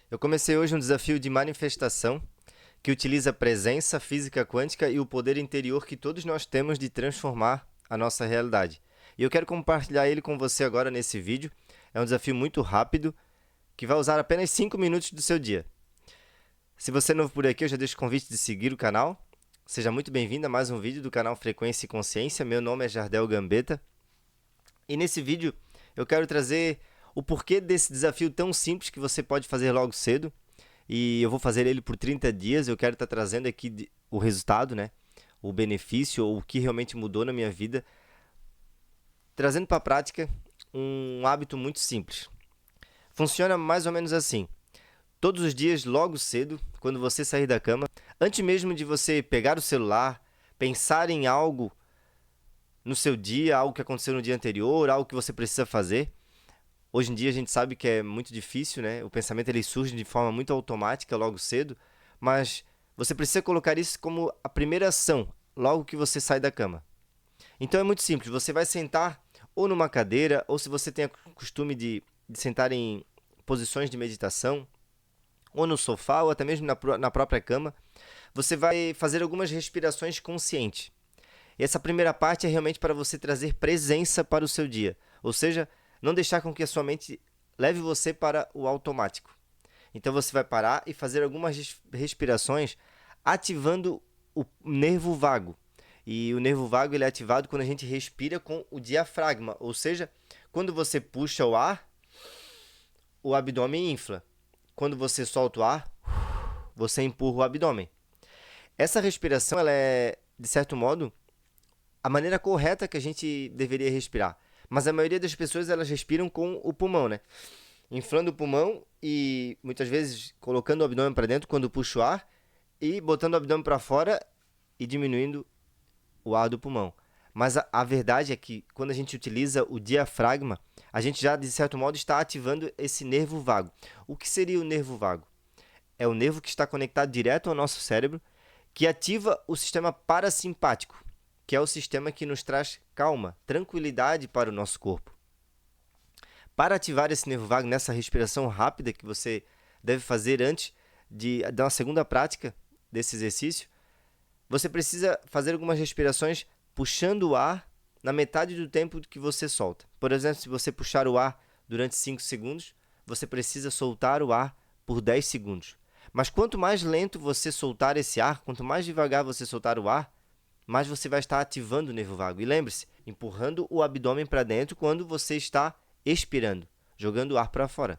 Eu comecei hoje um desafio de manifestação que utiliza a presença, física quântica e o poder interior que todos nós temos de transformar a nossa realidade. E eu quero compartilhar ele com você agora nesse vídeo. É um desafio muito rápido que vai usar apenas 5 minutos do seu dia. Se você é novo por aqui, eu já deixo o convite de seguir o canal. Seja muito bem-vindo a mais um vídeo do canal Frequência e Consciência. Meu nome é Jardel Gambetta. E nesse vídeo eu quero trazer o porquê desse desafio tão simples que você pode fazer logo cedo. E eu vou fazer ele por 30 dias. Eu quero estar trazendo aqui o resultado, né? O benefício ou o que realmente mudou na minha vida. Trazendo para a prática um hábito muito simples. Funciona mais ou menos assim. Todos os dias, logo cedo, quando você sair da cama, antes mesmo de você pegar o celular, pensar em algo no seu dia, algo que aconteceu no dia anterior, algo que você precisa fazer. Hoje em dia a gente sabe que é muito difícil, né? O pensamento ele surge de forma muito automática logo cedo, mas você precisa colocar isso como a primeira ação, logo que você sai da cama. Então é muito simples, você vai sentar ou numa cadeira, ou se você tem o costume de sentar em posições de meditação, ou no sofá, ou até mesmo na própria cama, você vai fazer algumas respirações conscientes. E essa primeira parte é realmente para você trazer presença para o seu dia, ou seja, não deixar com que a sua mente leve você para o automático. Então você vai parar e fazer algumas respirações ativando o nervo vago. E o nervo vago ele é ativado quando a gente respira com o diafragma, ou seja, quando você puxa o ar, o abdômen infla. Quando você solta o ar, você empurra o abdômen. Essa respiração ela é, de certo modo, a maneira correta que a gente deveria respirar. Mas a maioria das pessoas elas respiram com o pulmão, né? Inflando o pulmão e muitas vezes colocando o abdômen para dentro quando puxa o ar e botando o abdômen para fora e diminuindo o ar do pulmão. Mas a verdade é que quando a gente utiliza o diafragma, a gente já, de certo modo, está ativando esse nervo vago. O que seria o nervo vago? É o nervo que está conectado direto ao nosso cérebro, que ativa o sistema parasimpático, que é o sistema que nos traz calma, tranquilidade para o nosso corpo. Para ativar esse nervo vago nessa respiração rápida que você deve fazer antes de dar uma segunda prática desse exercício, você precisa fazer algumas respirações puxando o ar na metade do tempo que você solta. Por exemplo, se você puxar o ar durante 5 segundos, você precisa soltar o ar por 10 segundos. Mas quanto mais lento você soltar esse ar, quanto mais devagar você soltar o ar, mais você vai estar ativando o nervo vago. E lembre-se, empurrando o abdômen para dentro quando você está expirando, jogando o ar para fora.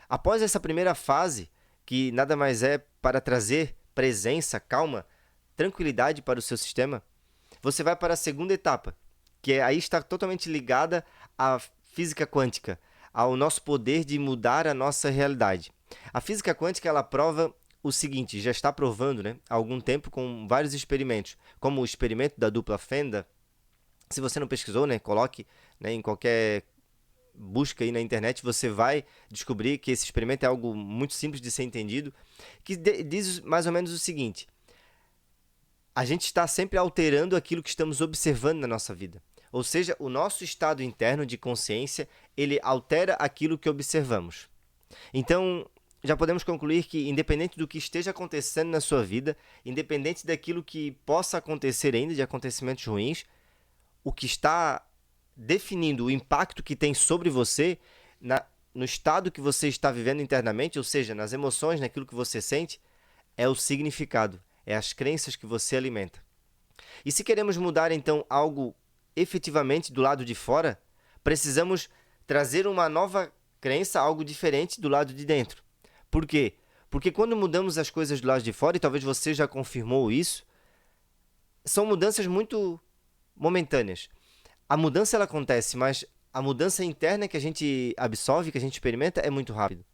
Após essa primeira fase, que nada mais é para trazer presença, calma, tranquilidade para o seu sistema, você vai para a segunda etapa, que aí está totalmente ligada à física quântica, ao nosso poder de mudar a nossa realidade. A física quântica ela prova o seguinte, já está provando, né, há algum tempo com vários experimentos, como o experimento da dupla fenda. Se você não pesquisou, né, coloque, né, em qualquer busca aí na internet, você vai descobrir que esse experimento é algo muito simples de ser entendido, que diz mais ou menos o seguinte: a gente está sempre alterando aquilo que estamos observando na nossa vida. Ou seja, o nosso estado interno de consciência, ele altera aquilo que observamos. Então, já podemos concluir que, independente do que esteja acontecendo na sua vida, independente daquilo que possa acontecer ainda, de acontecimentos ruins, o que está definindo o impacto que tem sobre você, no estado que você está vivendo internamente, ou seja, nas emoções, naquilo que você sente, é o significado, é as crenças que você alimenta. E se queremos mudar então algo efetivamente do lado de fora, precisamos trazer uma nova crença, algo diferente do lado de dentro. Por quê? Porque quando mudamos as coisas do lado de fora, e talvez você já confirmou isso, são mudanças muito momentâneas. A mudança ela acontece, mas a mudança interna que a gente absorve, que a gente experimenta, é muito rápido.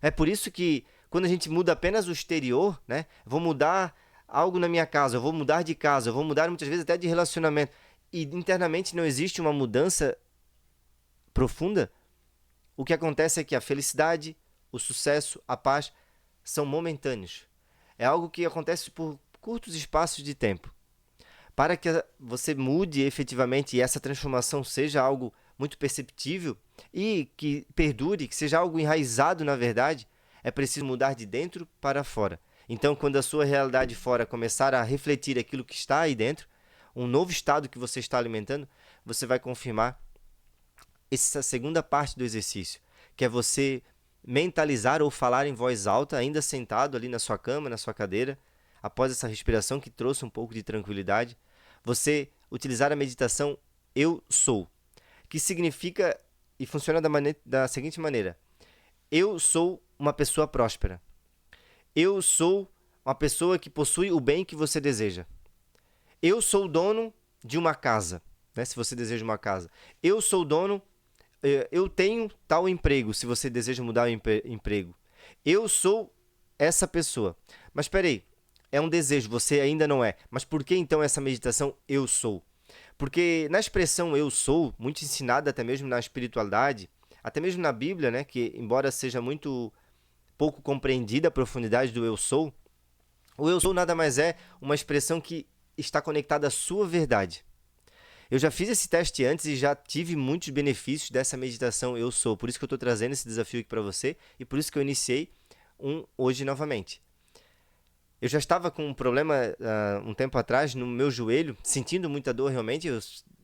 É por isso que quando a gente muda apenas o exterior, né? Vou mudar algo na minha casa, eu vou mudar de casa, eu vou mudar muitas vezes até de relacionamento, e internamente não existe uma mudança profunda, o que acontece é que a felicidade, o sucesso, a paz são momentâneos. É algo que acontece por curtos espaços de tempo. Para que você mude efetivamente e essa transformação seja algo muito perceptível e que perdure, que seja algo enraizado na verdade, é preciso mudar de dentro para fora. Então, quando a sua realidade fora começar a refletir aquilo que está aí dentro, um novo estado que você está alimentando, você vai confirmar essa segunda parte do exercício, que é você mentalizar ou falar em voz alta, ainda sentado ali na sua cama, na sua cadeira, após essa respiração que trouxe um pouco de tranquilidade, você utilizar a meditação Eu Sou, que significa e funciona da seguinte maneira: eu sou uma pessoa próspera. Eu sou uma pessoa que possui o bem que você deseja. Eu sou o dono de uma casa, né? Se você deseja uma casa. Eu sou o dono, eu tenho tal emprego, se você deseja mudar o emprego. Eu sou essa pessoa. Mas espera aí, é um desejo, você ainda não é. Mas por que então essa meditação eu sou? Porque na expressão eu sou, muito ensinada até mesmo na espiritualidade, até mesmo na Bíblia, né, que embora seja muito pouco compreendida a profundidade do eu sou, o eu sou nada mais é uma expressão que está conectada à sua verdade. Eu já fiz esse teste antes e já tive muitos benefícios dessa meditação eu sou. Por isso que eu estou trazendo esse desafio aqui para você e por isso que eu iniciei hoje novamente. Eu já estava com um problema um tempo atrás no meu joelho, sentindo muita dor realmente.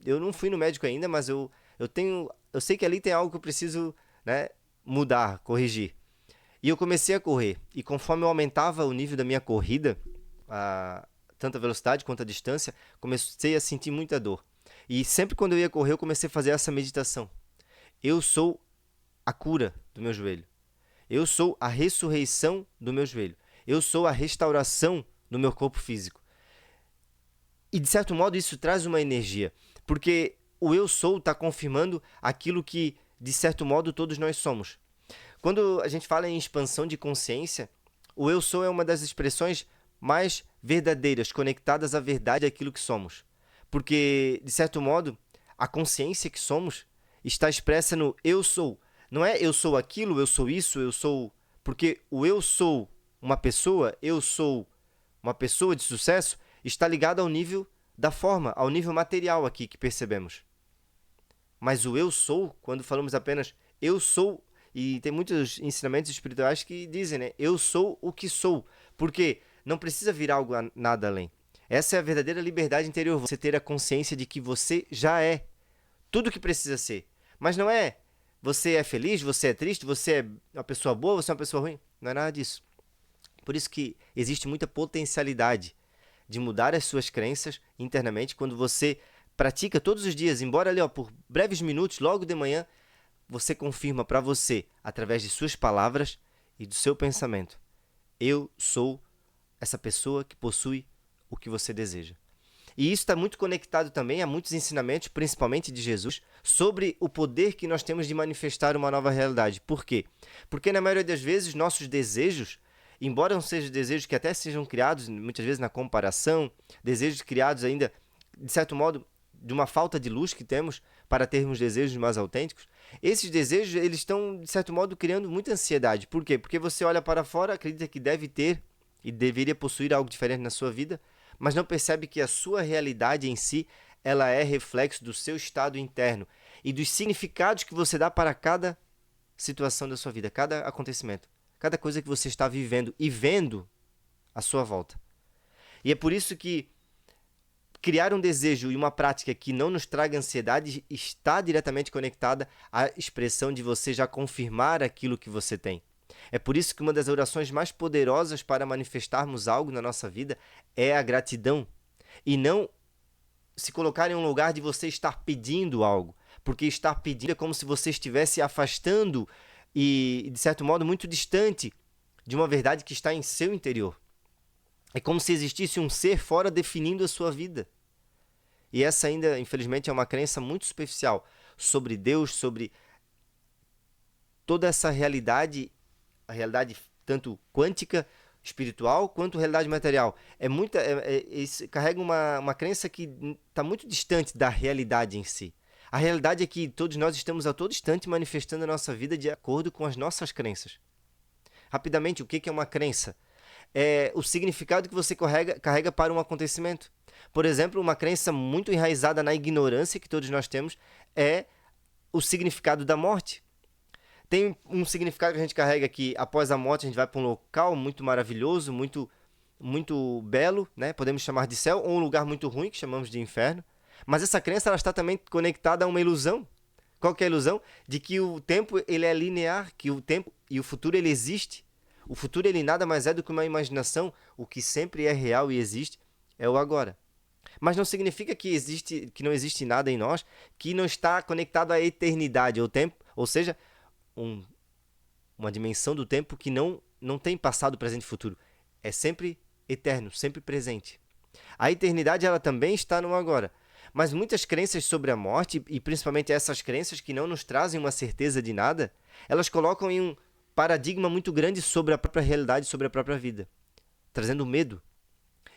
Eu não fui no médico ainda, mas eu sei que ali tem algo que eu preciso, né, mudar, corrigir. E eu comecei a correr. E conforme eu aumentava o nível da minha corrida, tanto a velocidade quanto a distância, comecei a sentir muita dor. E sempre quando eu ia correr, eu comecei a fazer essa meditação. Eu sou a cura do meu joelho. Eu sou a ressurreição do meu joelho. Eu sou a restauração do meu corpo físico. E, de certo modo, isso traz uma energia. Porque o eu sou está confirmando aquilo que, de certo modo, todos nós somos. Quando a gente fala em expansão de consciência, o eu sou é uma das expressões mais verdadeiras, conectadas à verdade daquilo que somos. Porque, de certo modo, a consciência que somos está expressa no eu sou. Não é eu sou aquilo, eu sou isso, eu sou... Porque o eu sou uma pessoa, eu sou uma pessoa de sucesso, está ligado ao nível da forma, ao nível material aqui que percebemos. Mas o eu sou, quando falamos apenas eu sou, e tem muitos ensinamentos espirituais que dizem, né? Eu sou o que sou. Porque não precisa vir algo nada além. Essa é a verdadeira liberdade interior, você ter a consciência de que você já é tudo o que precisa ser. Mas não é você é feliz, você é triste, você é uma pessoa boa, você é uma pessoa ruim. Não é nada disso. Por isso que existe muita potencialidade de mudar as suas crenças internamente quando você pratica todos os dias, embora ali, por breves minutos, logo de manhã, você confirma para você, através de suas palavras e do seu pensamento: eu sou essa pessoa que possui o que você deseja. E isso está muito conectado também a muitos ensinamentos, principalmente de Jesus, sobre o poder que nós temos de manifestar uma nova realidade. Por quê? Porque na maioria das vezes nossos desejos, embora não sejam desejos que até sejam criados, muitas vezes na comparação, desejos criados ainda, de certo modo, de uma falta de luz que temos para termos desejos mais autênticos, esses desejos, eles estão, de certo modo, criando muita ansiedade. Por quê? Porque você olha para fora, acredita que deve ter e deveria possuir algo diferente na sua vida, mas não percebe que a sua realidade em si, ela é reflexo do seu estado interno e dos significados que você dá para cada situação da sua vida, cada acontecimento, cada coisa que você está vivendo e vendo à sua volta. E é por isso que criar um desejo e uma prática que não nos traga ansiedade está diretamente conectada à expressão de você já confirmar aquilo que você tem. É por isso que uma das orações mais poderosas para manifestarmos algo na nossa vida é a gratidão. E não se colocar em um lugar de você estar pedindo algo. Porque estar pedindo é como se você estivesse afastando e, de certo modo, muito distante de uma verdade que está em seu interior. É como se existisse um ser fora definindo a sua vida. E essa ainda, infelizmente, é uma crença muito superficial sobre Deus, sobre toda essa realidade, a realidade tanto quântica, espiritual, quanto realidade material. Carrega uma crença que está muito distante da realidade em si. A realidade é que todos nós estamos a todo instante manifestando a nossa vida de acordo com as nossas crenças. Rapidamente, o que é uma crença? É o significado que você carrega para um acontecimento. Por exemplo, uma crença muito enraizada na ignorância que todos nós temos é o significado da morte. Tem um significado que a gente carrega que após a morte a gente vai para um local muito maravilhoso, muito belo, né? Podemos chamar de céu, ou um lugar muito ruim, que chamamos de inferno. Mas essa crença ela está também conectada a uma ilusão. Qual que é a ilusão? De que o tempo ele é linear, que o tempo e o futuro ele existe. O futuro ele nada mais é do que uma imaginação. O que sempre é real e existe é o agora. Mas não significa que não existe nada em nós que não está conectado à eternidade, ao tempo, ou seja, uma dimensão do tempo que não tem passado, presente e futuro. É sempre eterno, sempre presente. A eternidade ela também está no agora. Mas muitas crenças sobre a morte, e principalmente essas crenças que não nos trazem uma certeza de nada, elas colocam em um paradigma muito grande sobre a própria realidade, sobre a própria vida, trazendo medo.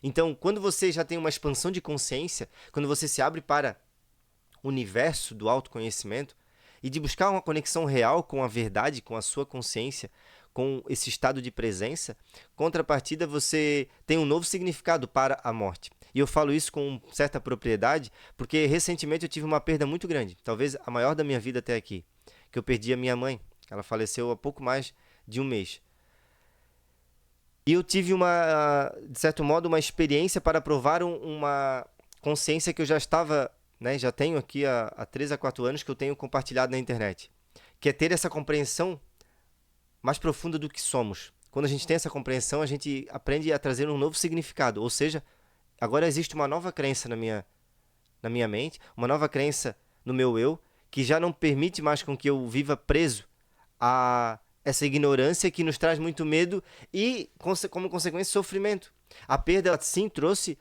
Então, quando você já tem uma expansão de consciência, quando você se abre para o universo do autoconhecimento e de buscar uma conexão real com a verdade, com a sua consciência, com esse estado de presença, contrapartida você tem um novo significado para a morte. E eu falo isso com certa propriedade, porque recentemente eu tive uma perda muito grande, talvez a maior da minha vida até aqui, que eu perdi a minha mãe. Ela faleceu há pouco mais de um mês. E eu tive de certo modo, uma experiência para provar uma consciência que eu já estava, né, já tenho aqui há 3 a 4 anos que eu tenho compartilhado na internet, que é ter essa compreensão mais profunda do que somos. Quando a gente tem essa compreensão, a gente aprende a trazer um novo significado, ou seja, agora existe uma nova crença na minha mente, uma nova crença no meu eu, que já não permite mais com que eu viva preso a essa ignorância que nos traz muito medo e, como consequência, sofrimento. A perda, sim, trouxe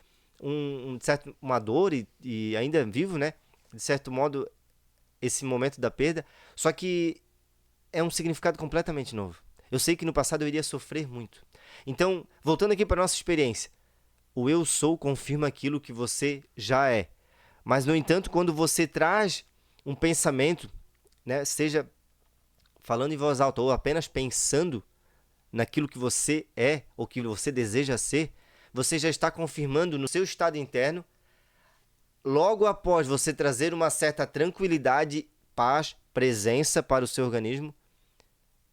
uma dor e ainda vivo, né? De certo modo, esse momento da perda, só que é um significado completamente novo. Eu sei que no passado eu iria sofrer muito. Então, voltando aqui para a nossa experiência, o eu sou confirma aquilo que você já é. Mas, no entanto, quando você traz um pensamento, né, seja falando em voz alta ou apenas pensando naquilo que você é ou que você deseja ser, você já está confirmando no seu estado interno, logo após você trazer uma certa tranquilidade, paz, presença para o seu organismo,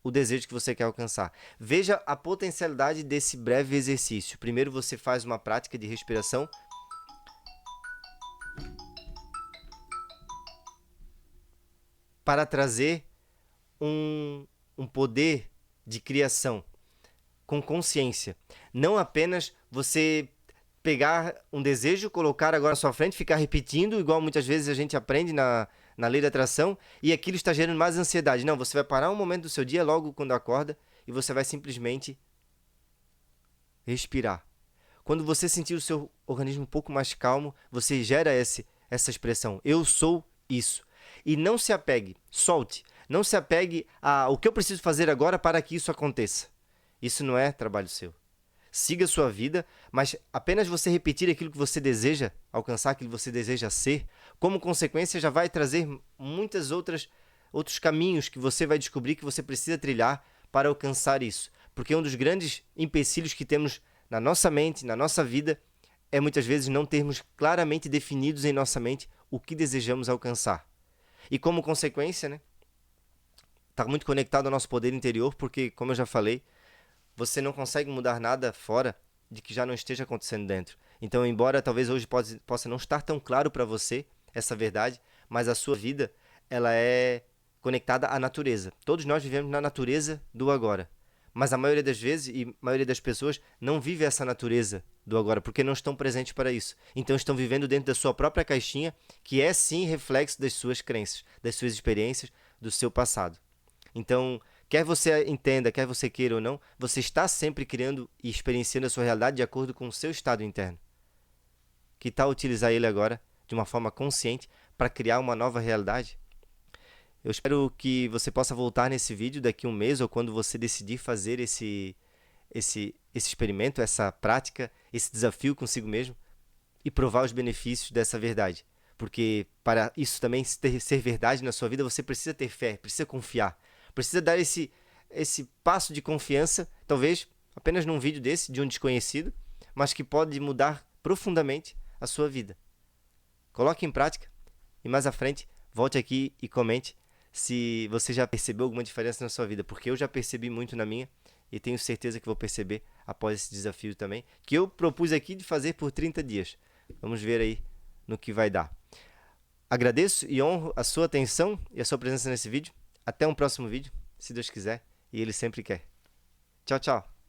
o desejo que você quer alcançar. Veja a potencialidade desse breve exercício. Primeiro você faz uma prática de respiração para trazer um poder de criação com consciência. Não apenas você pegar um desejo, colocar agora na sua frente, ficar repetindo, igual muitas vezes a gente aprende na lei da atração, e aquilo está gerando mais ansiedade. Não, você vai parar um momento do seu dia, logo quando acorda, e você vai simplesmente respirar. Quando você sentir o seu organismo um pouco mais calmo, você gera essa expressão, eu sou isso. E não se apegue, solte. Não se apegue o que eu preciso fazer agora para que isso aconteça. Isso não é trabalho seu. Siga a sua vida, mas apenas você repetir aquilo que você deseja alcançar, aquilo que você deseja ser, como consequência já vai trazer muitos outros caminhos que você vai descobrir que você precisa trilhar para alcançar isso. Porque um dos grandes empecilhos que temos na nossa mente, na nossa vida, é muitas vezes não termos claramente definidos em nossa mente o que desejamos alcançar. E como consequência, né? Está muito conectado ao nosso poder interior, porque, como eu já falei, você não consegue mudar nada fora de que já não esteja acontecendo dentro. Então, embora talvez hoje possa não estar tão claro para você essa verdade, mas a sua vida ela é conectada à natureza. Todos nós vivemos na natureza do agora. Mas a maioria das vezes e a maioria das pessoas não vive essa natureza do agora, porque não estão presentes para isso. Então estão vivendo dentro da sua própria caixinha, que é sim reflexo das suas crenças, das suas experiências, do seu passado. Então, quer você entenda, quer você queira ou não, você está sempre criando e experienciando a sua realidade de acordo com o seu estado interno. Que tal utilizar ele agora de uma forma consciente para criar uma nova realidade? Eu espero que você possa voltar nesse vídeo daqui a um mês ou quando você decidir fazer esse experimento, essa prática, esse desafio consigo mesmo e provar os benefícios dessa verdade. Porque para isso também ser verdade na sua vida, você precisa ter fé, precisa confiar. Precisa dar esse passo de confiança, talvez apenas num vídeo desse, de um desconhecido, mas que pode mudar profundamente a sua vida. Coloque em prática e mais à frente, volte aqui e comente se você já percebeu alguma diferença na sua vida, porque eu já percebi muito na minha e tenho certeza que vou perceber após esse desafio também, que eu propus aqui de fazer por 30 dias. Vamos ver aí no que vai dar. Agradeço e honro a sua atenção e a sua presença nesse vídeo. Até um próximo vídeo, se Deus quiser e Ele sempre quer. Tchau, tchau.